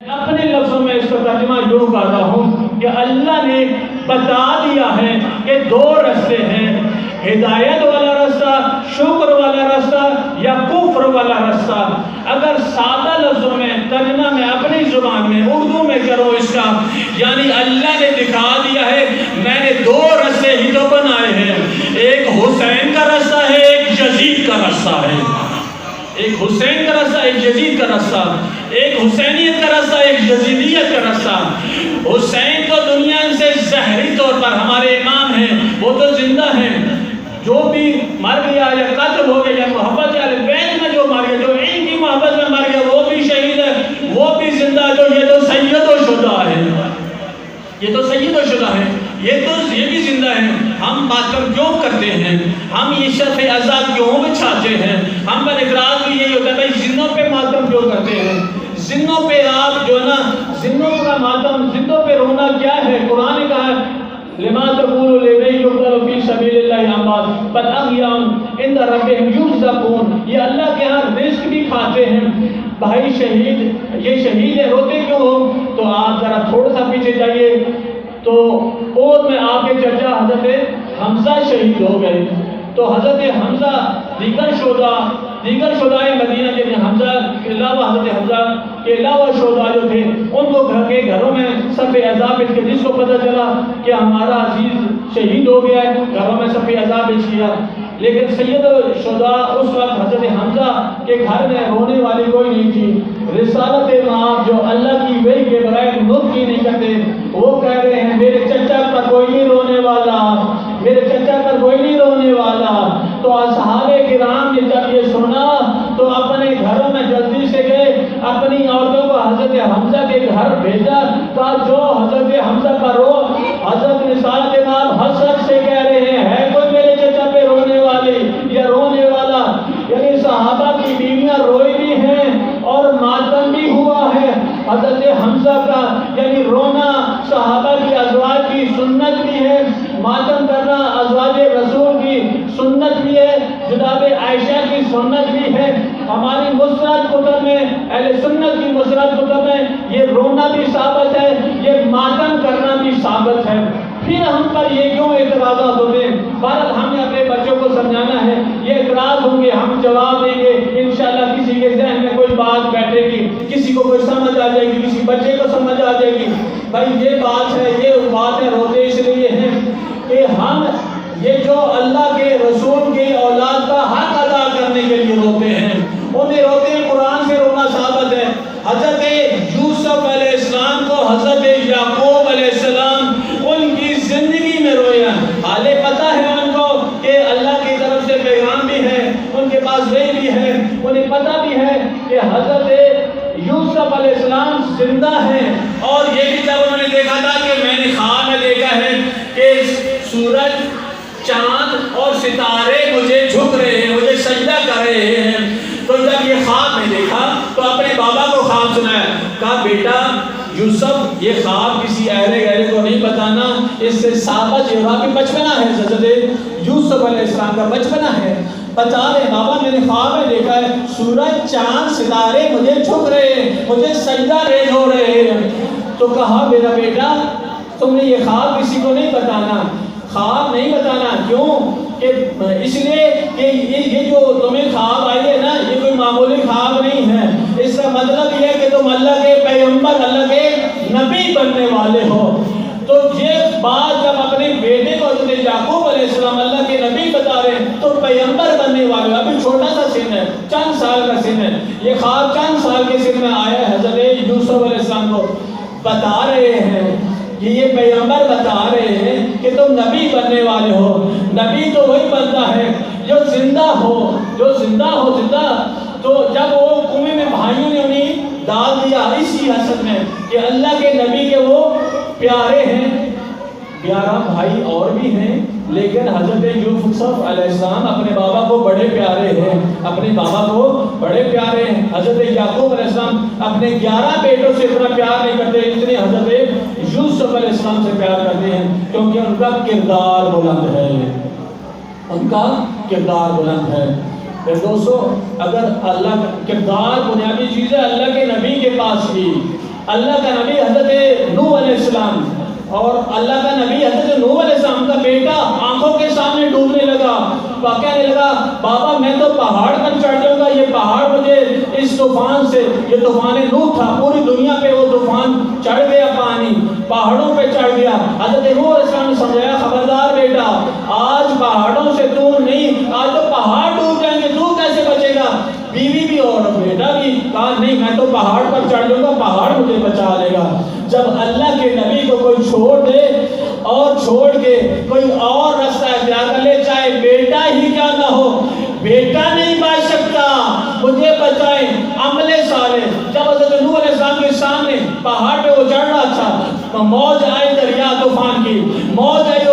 اپنے لفظوں میں اس کا ترجمہ یوں کر رہا ہوں کہ اللہ نے بتا دیا ہے کہ دو راستے ہیں، ہدایت والا راستہ، شکر والا راستہ یا کفر والا راستہ۔ اگر سادہ لفظوں میں ترجمہ میں اپنی زبان میں اردو میں کرو اس کا، یعنی اللہ نے دکھا دیا ہے میں نے دو راستے ہی تو بنائے ہیں، ایک حسین کا راستہ ہے، ایک یزید کا راستہ ہے۔ ایک حسین کا راستہ، ایک یزید کا راستہ، ایک حسینیت کا راستہ، ایک یزیدیت کا راستہ۔ حسین تو دنیا سے ظاہری طور پر ہمارے امام ہیں، وہ تو زندہ ہیں، جو بھی مر گیا یا قتل ہو گیا یا محبت اہل بیت میں جو مر گیا، جو ان کی محبت میں مر گیا وہ بھی شہید ہے، وہ بھی زندہ ہے، جو یہ تو سید و شہداء ہے، یہ تو سید و شہداء ہے، یہ بھی زندہ ہے۔ ہم ماتم کیوں کرتے ہیں؟ ہم یہ شرف عزا کیوں بچھاتے ہیں؟ ہم پر اعتراض بھی یہی ہوتا ہے بھائی زندوں پہ ماتم کیوں کرتے ہیں؟ زندوں پہ آپ جو ہے نا، زندوں کا ماتم، زندوں پہ رونا کیا ہے؟ قرآن نے کہا لما تقولوا لمن يقتل في سبيل الله اموات بل احياء عند ربهم يرزقون۔ یہ اللہ کے ہاں رزق بھی کھاتے ہیں۔ بھائی شہید، یہ شہید ہے، روتے کیوں ہو؟ تو آپ ذرا تھوڑا سا پیچھے جائیے تو احد میں آپ کے چچا حضرت حمزہ شہید ہو گئے، تو حضرت حمزہ دیگر شہداء مدینہ جن حمزہ کے علاوہ، حضرت حمزہ کے علاوہ شہداء جو تھے ان کو گھروں میں صف عذاب بچ کے، جس کو پتہ چلا کہ ہمارا عزیز شہید ہو گیا ہے، گھروں میں صف عذاب بچ کیا۔ لیکن سید الشہداء اس وقت حضرت حمزہ کے گھر میں رونے والی کوئی نہیں تھی۔ رسالت مآب جو اللہ کی وحی کے بغیر نطق ہی نہیں کرتے، وہ کہہ رہے ہیں میرے چچا پر کوئی نہیں رونے والا، میرے چچا پر کوئی نہیں رونے والا۔ تو اصحاب کرام نے جب یہ سنا تو اپنے گھروں میں جلدی سے گئے، اپنی عورتوں کو حضرت حمزہ کے گھر بھیجا، کہا جو حضرت حمزہ پر رو۔ حضرت رسالت مآب حسرت سے کہہ رہے ہیں ہے کوئی میرے چچا پہ رونے والے یا رونے والا؟ یعنی صحابہ کی بیویاں روئی بھی ہیں اور ماتم بھی ہوا ہے حضرت حمزہ کا، یعنی رونا صحابہ کی ازواج کی سنت بھی ہے، ماتم کرنا ازواج رسول کی سنت بھی ہے، جناب عائشہ کی سنت بھی ہے۔ ہماری مسند کتب میں، اہل سنت کی مسند کتب میں یہ رونا بھی ثابت ہے، یہ ماتم کرنا بھی ثابت ہے۔ پھر ہم پر یہ کیوں اعتراضات ہوتے ہیں؟ بہرحال ہم نے اپنے بچوں کو سمجھانا ہے، یہ اعتراض ہوں گے ہم جواب دیں گے، انشاءاللہ کسی کے ذہن میں کوئی بات بیٹھے گی، کسی کو کوئی سمجھ آ جائے گی، کسی بچے کو سمجھ آ جائے گی۔ بھائی یہ بات ہے، یہ باتیں روتے اس لیے ہیں کہ ہم یہ جو اللہ کے رسول کی اولاد کا حق ادا کرنے کے لیے روتے ہیں، انہیں روتے ہیں، قرآن سے رونا ثابت ہے۔ حضرت یوسف علیہ السلام کو حضرت یعقوب علیہ السلام ان کی زندگی میں رویا، حالے پتہ ہے ان کو کہ اللہ کی طرف سے پیغام بھی ہے، ان کے پاس وحی بھی ہے، انہیں پتہ بھی ہے کہ حضرت یوسف علیہ السلام زندہ ہیں، اور یہ بھی جب انہوں نے دیکھا تھا کہ میں نے خواب میں دیکھا ہے کہ سورج، چاند اور ستارے مجھے جھک رہے ہیں، مجھے سجدہ کر رہے ہیں، تو جب یہ خواب میں دیکھا تو اپنے بابا کو خواب سنایا، کہا بیٹا یوسف یہ خواب کسی اہل کو نہیں بتانا، اس سے ثابت یہ ہوا کہ بچپنا ہے، حضرت یوسف علیہ السلام کا بچپنا ہے، بتا رہے بابا میں نے خواب میں دیکھا ہے سورج، چاند، ستارے مجھے جھک رہے ہیں، مجھے سجدہ ریز ہو رہے ہیں۔ تو کہا میرا بیٹا تم نے یہ خواب کسی کو نہیں بتانا، خواب نہیں بتانا، کیوں کہ اس لیے کہ یہ جو تمہیں خواب آئی ہے نا، یہ کوئی معمولی خواب نہیں ہے، اس کا مطلب یہ ہے کہ تم اللہ کے پیغمبر، اللہ کے نبی بننے والے ہو۔ تو یہ بات جب اپنے بیٹے کو حضرت یعقوب علیہ السلام اللہ کے نبی بتا رہے ہیں تو پیغمبر بننے والے، ابھی چھوٹا سا سن ہے، چند سال کا سن ہے، یہ خواب چند سال کے سن میں آیا ہے، حضرت یوسف علیہ السلام کو بتا رہے ہیں کہ یہ پیغمبر بتا رہے ہیں کہ تم نبی بننے والے ہو۔ نبی تو وہی بنتا ہے جو زندہ ہو، جو زندہ ہو، زندہ۔ تو جب وہ کنویں میں بھائیوں نے انہیں ڈال دیا اسی حسد میں کہ اللہ کے نبی کے وہ پیارے ہیں، 11 بھائی اور بھی ہیں، لیکن حضرت یوسف علیہ السلام اپنے بابا کو بڑے پیارے ہیں، اپنے بابا کو بڑے پیارے ہیں۔ حضرت یعقوب علیہ السلام اپنے 11 بیٹوں سے اتنا پیار نہیں کرتے اتنے حضرت یوسف علیہ السلام سے پیار کرتے ہیں، کیونکہ ان کا کردار بلند ہے، ان کا کردار بلند ہے۔ پھر دوستو اگر اللہ کا کردار بنیادی چیز ہے، اللہ کے نبی کے پاس ہی اللہ کا نبی حضرت نوح علیہ السلام اور اللہ کا نبی حضرت نوح علیہ السلام کا بیٹا آنکھوں کے سامنے ڈوبنے لگا، کہنے لگا بابا میں تو پہاڑ پر چڑھ جاؤں گا، یہ پہاڑ مجھے اس طوفان سے، یہ طوفان نوح تھا، پوری دنیا پہ وہ طوفان چڑھ گیا، پانی پہاڑوں پہ چڑھ گیا۔ حضرت نوح علیہ السلام نے سمجھایا خبردار بیٹا، آج پہاڑوں سے تو نہیں، آج تو پہاڑ ڈوب جائیں گے، تو کیسے بچے گا؟ بیوی بھی اور بیٹا بھی کہا نہیں میں تو پہاڑ پر چڑھ جاؤں گا، پہاڑ مجھے بچا لے گا۔ جب اللہ کے نبی کو کوئی چھوڑ دے اور چھوڑ کے کوئی اور راستہ اختیار کر لے، چاہے بیٹا ہی کیا نہ ہو، بیٹا نہیں بچ سکتا، مجھے بچائیں عمل صالح۔ جب حضرت نوح علیہ السلام کے سامنے پہاڑ پہ وہ چڑھ رہا تھا، موج آئی دریا طوفان کی، موج آئی